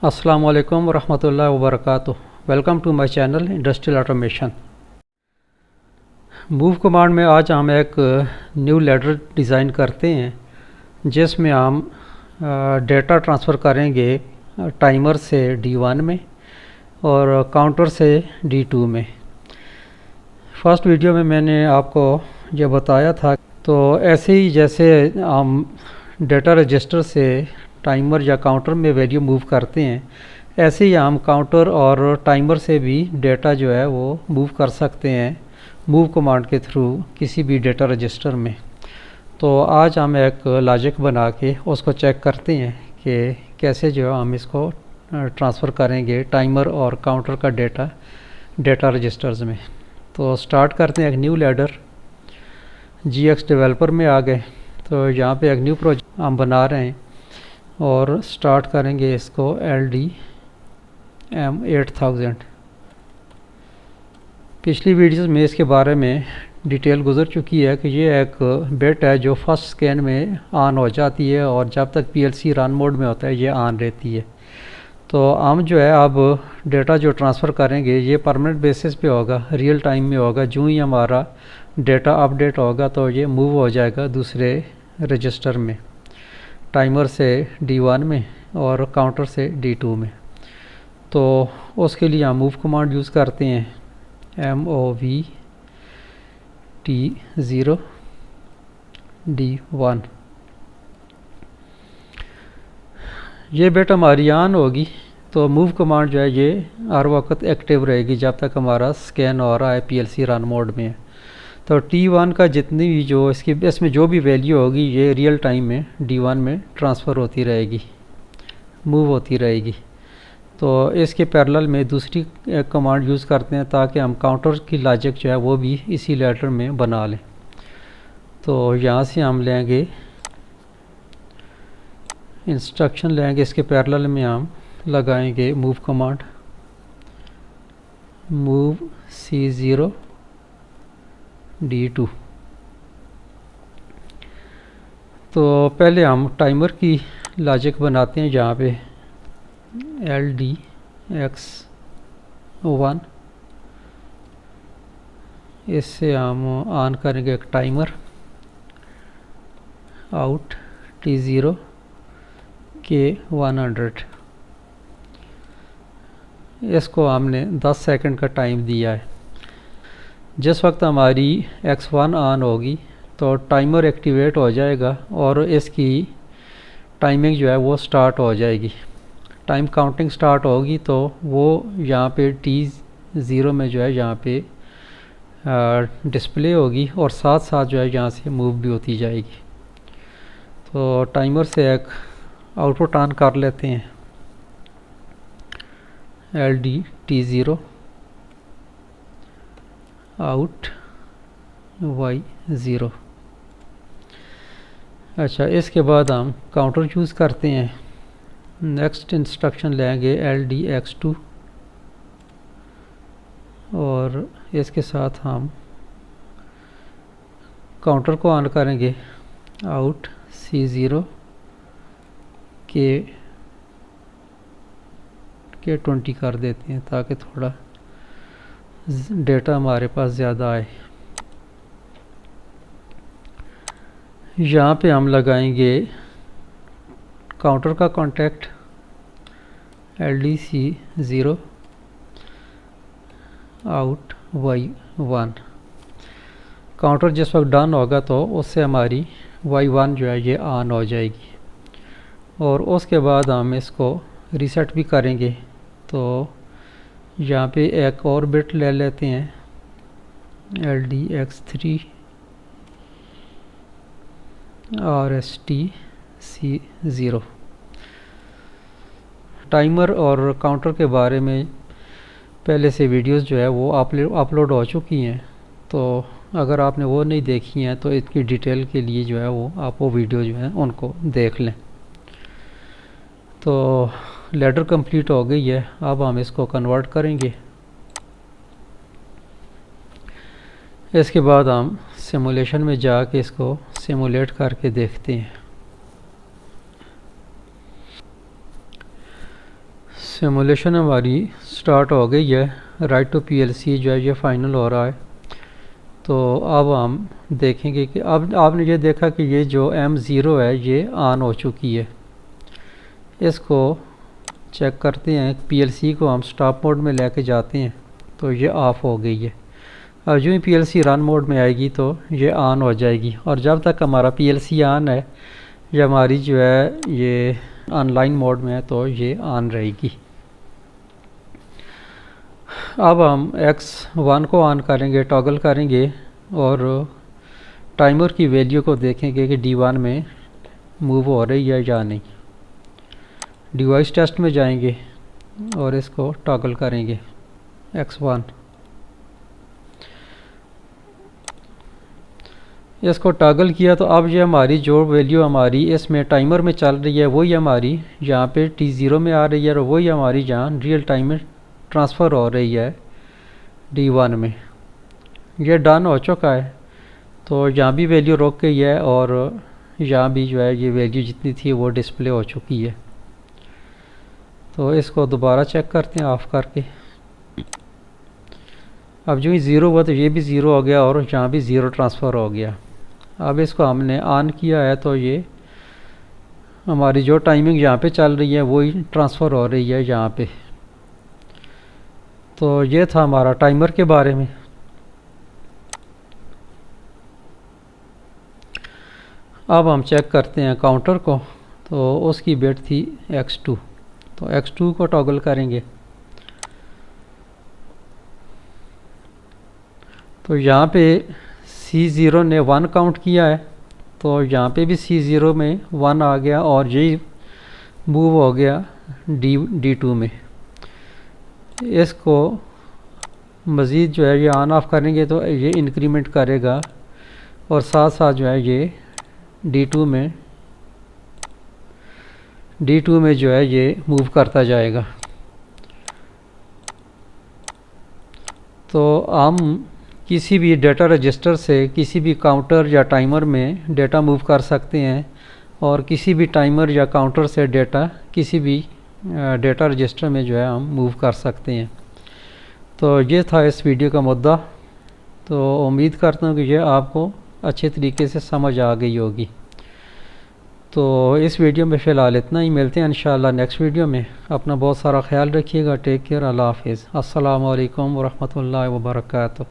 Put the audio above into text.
अस्सलामु अलैकुम रहमतुल्लाहि व बरकातुहू। Welcome to my channel industrial automation. Move command में आज हम एक न्यू लैडर डिज़ाइन करते हैं जिसमें हम डेटा ट्रांसफ़र करेंगे टाइमर से D1 में और काउंटर से D2 में। फर्स्ट वीडियो में मैंने आपको ये बताया था, तो ऐसे ही जैसे हम डेटा रजिस्टर से टाइमर या काउंटर में वैल्यू मूव करते हैं, ऐसे ही हम काउंटर और टाइमर से भी डेटा जो है वो मूव कर सकते हैं मूव कमांड के थ्रू किसी भी डेटा रजिस्टर में। तो आज हम एक लॉजिक बना के उसको चेक करते हैं कि कैसे जो है हम इसको ट्रांसफ़र करेंगे टाइमर और काउंटर का डेटा रजिस्टर्स में। तो स्टार्ट करते हैं एक न्यू लैडर। GX डेवलपर में आ गए, तो यहाँ पे एक न्यू प्रोजेक्ट हम बना रहे हैं और स्टार्ट करेंगे इसको LDM8000। पिछली वीडियोस में इसके बारे में डिटेल गुजर चुकी है कि ये एक बिट है जो फर्स्ट स्कैन में ऑन हो जाती है और जब तक PLC रन मोड में होता है ये ऑन रहती है। तो हम जो है अब डेटा जो ट्रांसफ़र करेंगे ये परमानेंट बेसिस पे होगा, रियल टाइम में होगा। जो ही हमारा डेटा अपडेट होगा तो ये मूव हो जाएगा दूसरे रजिस्टर में, टाइमर से D1 में और काउंटर से D2 में। तो उसके लिए हम मूव कमांड यूज़ करते हैं MOV T0D1। ये बिट हमारी ऑन होगी तो मूव कमांड जो है ये हर वक्त एक्टिव रहेगी जब तक हमारा स्कैन हो रहा है PLC रन मोड में। तो T1 का जितनी भी जो इसमें जो भी वैल्यू होगी ये रियल टाइम में D1 में ट्रांसफ़र होती रहेगी, मूव होती रहेगी। तो इसके पैरेलल में दूसरी कमांड यूज़ करते हैं ताकि हम काउंटर की लॉजिक जो है वो भी इसी लैडर में बना लें। तो यहाँ से हम लेंगे इंस्ट्रक्शन लेंगे, इसके पैरेलल में हम लगाएंगे move command move C0 D2। तो पहले हम टाइमर की लॉजिक बनाते हैं, जहाँ पे LDX1 इससे हम ऑन करेंगे एक टाइमर आउट T0 K100। इसको हमने 10 सेकंड का टाइम दिया है। जिस वक्त हमारी X1 ऑन होगी तो टाइमर एक्टिवेट हो जाएगा और इसकी टाइमिंग जो है वो स्टार्ट हो जाएगी। टाइम काउंटिंग स्टार्ट होगी तो वो यहाँ पे T0 में जो है यहाँ पे डिस्प्ले होगी और साथ साथ जो है यहाँ से मूव भी होती जाएगी। तो टाइमर से एक आउटपुट ऑन कर लेते हैं LDT0 आउट Y0। अच्छा, इसके बाद हम काउंटर चूज़ करते हैं। नेक्स्ट इंस्ट्रक्शन लेंगे LDX2 और इसके साथ हम काउंटर को ऑन करेंगे आउट C0 K20 कर देते हैं ताकि थोड़ा डेटा हमारे पास ज़्यादा आए। यहाँ पे हम लगाएंगे काउंटर का contact LDC0 out Y1। Counter जिस वक्त डन होगा तो उससे हमारी Y1 जो है ये ऑन हो जाएगी और उसके बाद हम इसको रीसेट भी करेंगे। तो यहाँ पे एक और बिट ले लेते हैं LDX3 RST-C0। टाइमर और काउंटर के बारे में पहले से वीडियोस जो है वो अपलोड हो चुकी हैं, तो अगर आपने वो नहीं देखी हैं तो इसकी डिटेल के लिए जो है वो आप वो वीडियो जो है उनको देख लें। तो लैडर कंप्लीट हो गई है, अब हम इसको कन्वर्ट करेंगे। इसके बाद हम सिमुलेशन में जाके इसको सिमुलेट करके देखते हैं। सिमुलेशन हमारी स्टार्ट हो गई है। राइट टू पीएलसी जो है ये फाइनल हो रहा है। तो अब हम देखेंगे कि अब आपने ये देखा कि ये जो M0 है ये ऑन हो चुकी है। इसको चेक करते हैं। पीएलसी को हम स्टॉप मोड में लेके जाते हैं तो ये ऑफ़ हो गई है। अब जो ही पीएलसी रन मोड में आएगी तो ये ऑन हो जाएगी, और जब तक हमारा पीएलसी ऑन है ये हमारी जो है ये ऑनलाइन मोड में है तो ये ऑन रहेगी। अब हम X1 को ऑन करेंगे, टॉगल करेंगे और टाइमर की वैल्यू को देखेंगे कि D1 में मूव हो रही है या नहीं। डिवाइस टेस्ट में जाएंगे और इसको टॉगल करेंगे X1। इसको टॉगल किया तो अब ये हमारी जो वैल्यू हमारी इसमें टाइमर में चल रही है वही हमारी यहाँ पे T0 में आ रही है, और वही हमारी जहाँ रियल टाइम में ट्रांसफ़र हो रही है D1 में। ये डन हो चुका है। तो यहाँ भी वैल्यू रुक गई है और यहाँ भी जो है ये वैल्यू जितनी थी वो डिस्प्ले हो चुकी है। तो इसको दोबारा चेक करते हैं ऑफ़ करके। अब जो ही ज़ीरो हुआ तो ये भी ज़ीरो हो गया और यहाँ भी ज़ीरो ट्रांसफ़र हो गया। अब इसको हमने ऑन किया है तो ये हमारी जो टाइमिंग यहाँ पे चल रही है वही ट्रांसफ़र हो रही है यहाँ पे। तो ये था हमारा टाइमर के बारे में। अब हम चेक करते हैं काउंटर को। तो उसकी बिट थी X2, तो X2 को टॉगल करेंगे। तो यहाँ पे C0 ने 1 काउंट किया है, तो यहाँ पे भी C0 में 1 आ गया और यही मूव हो गया D2 में। इसको मज़ीद जो है ये ऑन ऑफ करेंगे तो ये इंक्रीमेंट करेगा और साथ साथ जो है ये D2 में जो है ये मूव करता जाएगा। तो हम किसी भी डेटा रजिस्टर से किसी भी काउंटर या टाइमर में डेटा मूव कर सकते हैं, और किसी भी टाइमर या काउंटर से डेटा किसी भी डेटा रजिस्टर में जो है हम मूव कर सकते हैं। तो ये था इस वीडियो का मुद्दा। तो उम्मीद करता हूँ कि ये आपको अच्छे तरीके से समझ आ गई होगी। तो इस वीडियो में फ़िलहाल इतना ही। मिलते हैं इंशाअल्लाह नेक्स्ट वीडियो में। अपना बहुत सारा ख्याल रखिएगा। Take care. अल्लाह हाफिज़। अस्सलामु अलैकुम वरहमतुल्लाहि वबरकातुहू।